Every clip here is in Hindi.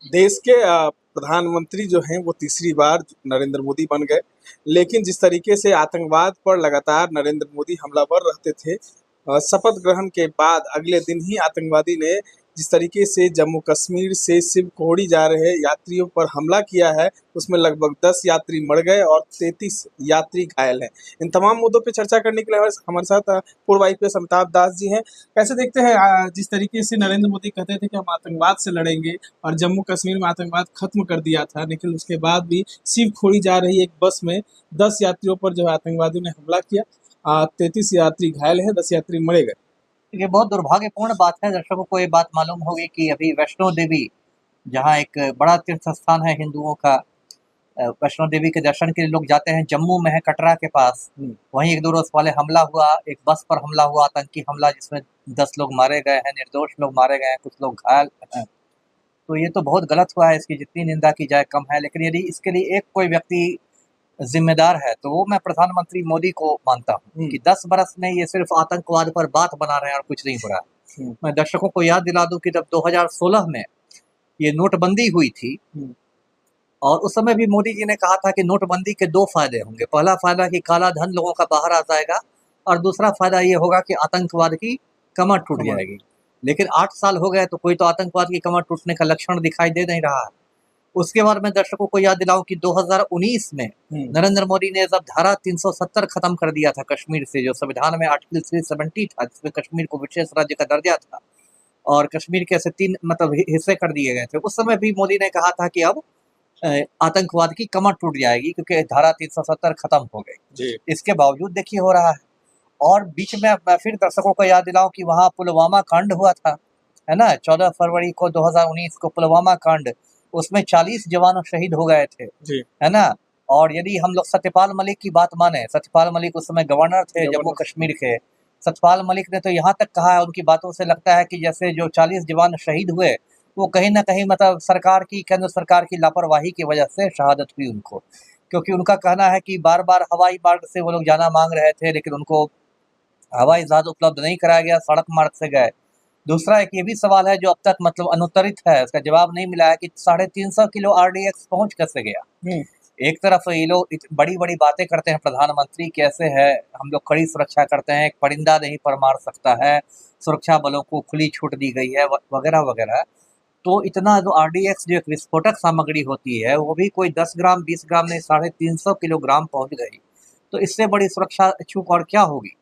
देश के प्रधानमंत्री जो हैं वो तीसरी बार नरेंद्र मोदी बन गए। लेकिन जिस तरीके से आतंकवाद पर लगातार नरेंद्र मोदी हमलावर रहते थे, शपथ ग्रहण के बाद अगले दिन ही आतंकवादी ने जिस तरीके से जम्मू कश्मीर से शिवखोड़ी जा रहे यात्रियों पर हमला किया है, उसमें लगभग 10 यात्री मर गए और 33 यात्री घायल हैं। इन तमाम मुद्दों पे चर्चा करने के लिए हमारे साथ पूर्व आईपीएस अमिताभ दास जी हैं। कैसे देखते हैं जिस तरीके से नरेंद्र मोदी कहते थे कि हम आतंकवाद से लड़ेंगे और जम्मू कश्मीर में आतंकवाद खत्म कर दिया था, लेकिन उसके बाद भी शिवखोड़ी जा रही एक बस में 10 यात्रियों पर जो है आतंकवादियों ने हमला किया। 33 यात्री घायल हैं, 10 यात्री मरे गए। ये बहुत दुर्भाग्यपूर्ण बात है। दर्शकों को ये बात मालूम होगी कि अभी वैष्णो देवी, जहाँ एक बड़ा तीर्थ स्थान है हिंदुओं का, वैष्णो देवी के दर्शन के लिए लोग जाते हैं, जम्मू में है, कटरा के पास। वहीं एक दो रोज पहले हमला हुआ, एक बस पर हमला हुआ, आतंकी हमला, जिसमें 10 लोग मारे गए हैं, निर्दोष लोग मारे गए हैं, कुछ लोग घायल हैं। तो ये तो बहुत गलत हुआ है, इसकी जितनी निंदा की जाए कम है। लेकिन यदि इसके लिए एक कोई व्यक्ति जिम्मेदार है तो वो मैं प्रधानमंत्री मोदी को मानता हूँ कि 10 बरस में ये सिर्फ आतंकवाद पर बात बना रहे हैं और कुछ नहीं हो रहा है। मैं दर्शकों को याद दिला दूं कि जब 2016 में ये नोटबंदी हुई थी, और उस समय भी मोदी जी ने कहा था कि नोटबंदी के 2 फायदे होंगे। पहला फायदा कि काला धन लोगों का बाहर आ जाएगा, और दूसरा फायदा ये होगा कि आतंकवाद की कमर टूट जाएगी। लेकिन 8 साल हो गए तो कोई तो आतंकवाद की कमर टूटने का लक्षण दिखाई दे नहीं रहा है। उसके बाद मैं दर्शकों को याद दिलाऊं कि 2019 में नरेंद्र मोदी ने जब धारा 370 खत्म कर दिया था कश्मीर से, जो संविधान में आर्टिकल 370 था, जिसमें कश्मीर को विशेष राज्य का दर्जा था, और कश्मीर के ऐसे 3 मतलब हिस्से कर दिए गए थे। उस समय भी मोदी ने कहा था कि अब आतंकवाद की कमर टूट जाएगी, क्योंकि धारा 370 खत्म हो गई। इसके बावजूद देखिए हो रहा है। और बीच में मैं फिर दर्शकों को याद दिलाऊं कि वहां पुलवामा कांड हुआ था, है ना, 14 फरवरी को 2019 को पुलवामा कांड, उसमें 40 जवान शहीद हो गए थे, है ना। और यदि हम लोग सत्यपाल मलिक की बात माने, सत्यपाल मलिक उस समय गवर्नर थे जम्मू कश्मीर के। सत्यपाल मलिक ने तो यहाँ तक कहा है, उनकी बातों से लगता है कि जैसे जो 40 जवान शहीद हुए, वो कहीं ना कहीं मतलब सरकार की, केंद्र सरकार की लापरवाही की वजह से शहादत हुई उनको। क्योंकि उनका कहना है कि बार बार हवाई मार्ग से वो लोग जाना मांग रहे थे, लेकिन उनको हवाई जहाज उपलब्ध नहीं कराया गया, सड़क मार्ग से गए। दूसरा एक ये भी सवाल है जो अब तक मतलब अनुत्तरित है, उसका जवाब नहीं मिला है कि 350 किलो आरडीएक्स पहुंच कैसे गया। एक तरफ ये लोग बड़ी बड़ी बातें करते हैं, प्रधानमंत्री कैसे है, हम लोग कड़ी सुरक्षा करते हैं, एक परिंदा नहीं पर मार सकता है, सुरक्षा बलों को खुली छूट दी गई है, वगैरह वगैरह। तो इतना जो आरडीएक्स, जो एक विस्फोटक सामग्री होती है, वो भी कोई 10 ग्राम 20 ग्राम नहीं, 350 किलोग्राम पहुंच गई। तो इससे बड़ी सुरक्षा चूक और क्या होगी।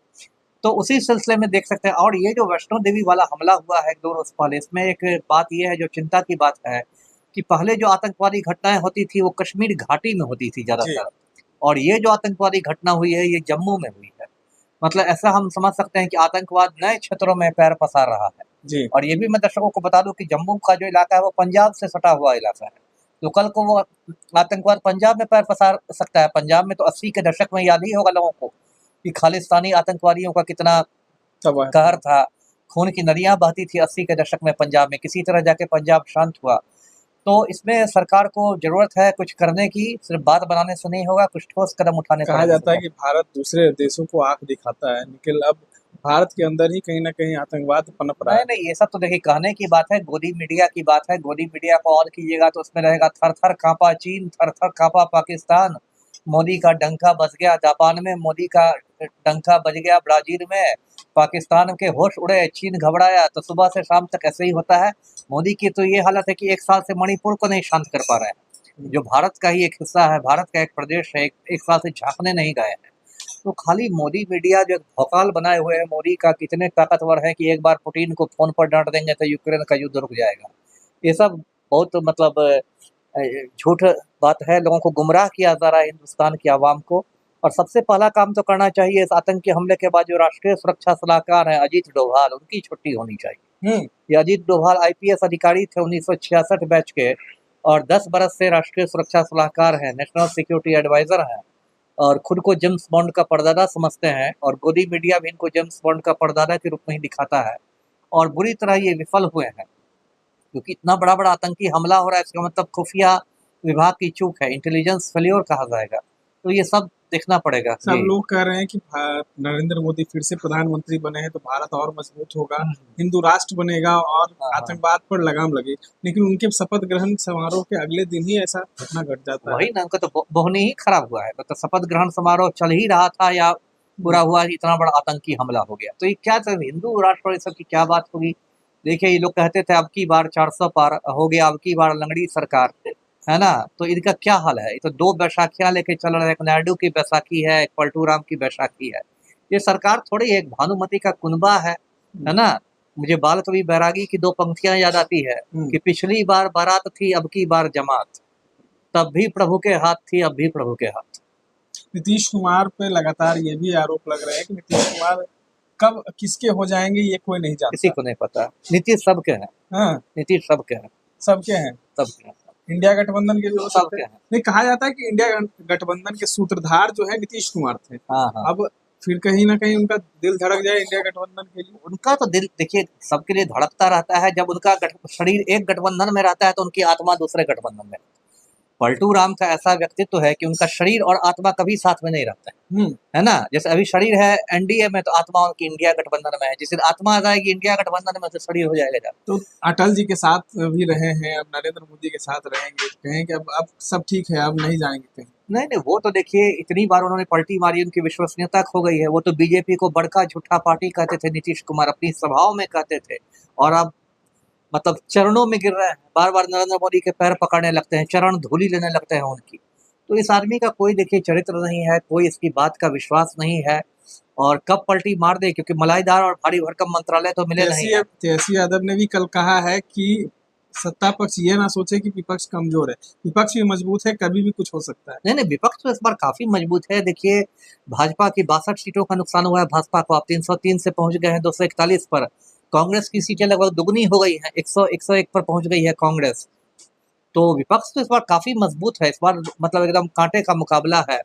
तो उसी सिलसिले में देख सकते हैं। और ये जो वैष्णो देवी वाला हमला हुआ है 2 रोज पहले, इसमें एक बात ये है जो चिंता की बात है कि पहले जो आतंकवादी घटनाएं होती थी वो कश्मीर घाटी में होती थी ज्यादातर, और ये जो आतंकवादी घटना हुई है ये जम्मू में हुई है। मतलब ऐसा हम समझ सकते हैं कि आतंकवाद नए क्षेत्रों में पैर पसार रहा है। और ये भी मैं दर्शकों को बता दूं कि जम्मू का जो इलाका है वो पंजाब से सटा हुआ इलाका है, तो कल को वो आतंकवाद पंजाब में पैर पसार सकता है। पंजाब में तो 80 के दशक में याद ही होगा लोगों को कि खालिस्तानी आतंकवादियों का कितना कहर था, खून की नदियां बहती थी 80 के दशक में पंजाब में। किसी तरह जाके पंजाब शांत हुआ। तो इसमें सरकार को जरूरत है कुछ करने की, सिर्फ बात बनाने से नहीं होगा, कुछ ठोस कदम उठाने। कहा जाता है कि भारत दूसरे देशों को आंख दिखाता है, लेकिन अब भारत के अंदर ही कहीं ना कहीं आतंकवाद पनप रहा है। नहीं, ये सब तो देखिए कहने की बात है, गोदी मीडिया की बात है। गोदी मीडिया को ऑन कीजिएगा तो उसमें रहेगा थर थर कांपा चीन, थर थर कांपा पाकिस्तान, मोदी का डंका बज गया जापान में, मोदी का डंका बज गया ब्राजील में, पाकिस्तान के होश उड़े, चीन घबराया। तो सुबह से शाम तक ऐसे ही होता है। मोदी की तो ये हालत है कि 1 साल से मणिपुर को नहीं शांत कर पा रहे हैं, जो भारत का ही एक हिस्सा है, भारत का एक प्रदेश है, एक साल से झांकने नहीं गए हैं। तो खाली मोदी मीडिया जो भौकाल बनाए हुए है मोदी का, कितने ताकतवर है कि एक बार पुतिन को फोन पर डांट देंगे तो यूक्रेन का युद्ध रुक जाएगा। ये सब बहुत मतलब झूठ बात है, लोगों को गुमराह किया जा रहा है, हिंदुस्तान की आवाम को। और सबसे पहला काम तो करना चाहिए, इस आतंकी हमले के बाद जो राष्ट्रीय सुरक्षा सलाहकार हैं अजीत डोभाल, उनकी छुट्टी होनी चाहिए। ये अजीत डोभाल आईपीएस अधिकारी थे 1966 बैच के, और 10 बरस से राष्ट्रीय सुरक्षा सलाहकार हैं, नेशनल सिक्योरिटी एडवाइजर हैं, और खुद को जेम्स बॉन्ड का परदादा समझते हैं, और गोदी मीडिया भी इनको जेम्स बॉन्ड का परदादा के रूप में ही दिखाता है। और बुरी तरह ये विफल हुए हैं, क्योंकि इतना बड़ा बड़ा आतंकी हमला हो रहा है, इसका मतलब खुफिया विभाग की चूक है, इंटेलिजेंस फेल्योर कहा जाएगा। तो ये सब देखना पड़ेगा। सब जी। लोग कह रहे हैं कि नरेंद्र मोदी फिर से प्रधानमंत्री बने हैं तो भारत और मजबूत होगा, हम्म, हिंदू राष्ट्र बनेगा और हाँ हाँ, आतंकवाद पर लगाम लगे। लेकिन उनके शपथ ग्रहण समारोह के अगले दिन ही ऐसा घटना घट जाता है। वही ना, उनका तो बहुनी ही खराब हुआ है। मतलब शपथ ग्रहण समारोह चल ही रहा था या पूरा हुआ, इतना बड़ा आतंकी हमला हो गया। तो ये क्या सब हिंदू राष्ट्र और ये सब की क्या बात होगी। देखिए, ये लोग कहते थे अब की बार 400 पार हो गया, अब की बार लंगड़ी सरकार, है ना। तो इनका क्या हाल है। ये तो दो बैसाखियां लेके चल रहे हैं, एक नायडू की बैसाखी है, एक पलटू राम की बैसाखी है। ये सरकार थोड़ी एक भानुमति का कुनबा है ना। मुझे बाल कवि बैरागी की दो पंक्तियां याद आती है कि पिछली बार बारात थी, अब की बार जमात, तब भी प्रभु के हाथ थी, अब भी प्रभु के हाथ। नीतीश कुमार पे लगातार ये भी आरोप लग रहे हैं कि नीतीश कुमार कब किसके हो जाएंगे ये कोई नहीं किसी जानता। को नहीं पता। नीतीश सबके हैं, हाँ, नीतीश सबके हैं, सबके हैं। सबके हैं, इंडिया गठबंधन के भी हो सकते सबके हैं। हैं। नहीं, कहा जाता है कि इंडिया गठबंधन के सूत्रधार जो है नीतीश कुमार थे। हाँ हाँ, अब फिर कहीं ना कहीं उनका दिल धड़क जाए इंडिया गठबंधन के लिए। उनका तो दिल देखिए सबके लिए धड़कता रहता है। जब उनका शरीर एक गठबंधन में रहता है तो उनकी आत्मा दूसरे गठबंधन में। पलटू राम का ऐसा व्यक्तित्व है कि उनका शरीर और आत्मा कभी साथ में नहीं रहता है ना। जैसे अभी शरीर है एनडीए में तो आत्मा उनकी इंडिया गठबंधन में है। जिस दिन आत्मा आ जाएगी इंडिया गठबंधन में तो शरीर हो जाएगा। तो अटल जी के साथ भी रहे हैं, अब नरेंद्र मोदी के साथ रहेंगे, कहें कि अब सब ठीक है, अब नहीं जाएंगे कहीं। नहीं नहीं, वो तो देखिए इतनी बार उन्होंने पलटी मारी, उनकी विश्वसनीयता खो गई है। वो तो बीजेपी को बड़का झूठा पार्टी कहते थे नीतीश कुमार, अपनी सभाओं में कहते थे, और अब मतलब चरणों में गिर रहे हैं। बार बार नरेंद्र मोदी के पैर पकड़ने लगते हैं, चरण धूलि लेने लगते हैं उनकी। तो इस आदमी का कोई देखिए चरित्र नहीं है, कोई इसकी बात का विश्वास नहीं है, और कब पलटी मार दे, क्योंकि मलाईदार और भारी भरकम मंत्रालय तो मिले नहीं है। तेजस्वी यादव ने भी कल कहा है कि सत्ता पक्ष ये ना सोचे कि विपक्ष कमजोर है, विपक्ष भी मजबूत है, कभी भी कुछ हो सकता है। नहीं नहीं, विपक्ष तो इस बार काफी मजबूत है। देखिए, भाजपा की 62 सीटों का नुकसान हुआ है भाजपा को, आप 303 से पहुंच गए हैं 241 पर। कांग्रेस की सीटें लगभग दुगनी हो गई हैं, 101 पर पहुंच गई है कांग्रेस। तो विपक्ष तो इस बार काफी मजबूत है। इस बार मतलब एकदम कांटे का मुकाबला है,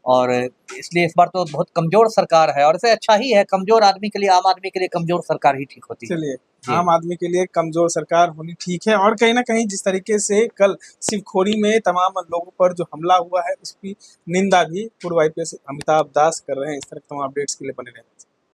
और इसलिए इस बार तो बहुत कमजोर सरकार है। और इसे अच्छा ही है, कमजोर आदमी के लिए, आम आदमी के लिए कमजोर सरकार ही ठीक होती है। चलिए, आम आदमी के लिए कमजोर सरकार होनी ठीक है। और कहीं ना कहीं जिस तरीके से कल शिवखोरी में तमाम लोगों पर जो हमला हुआ है उसकी निंदा भी पूर्व IPS अमिताभ दास कर रहे हैं। इस तरह के तमाम अपडेट्स के लिए बने रहें।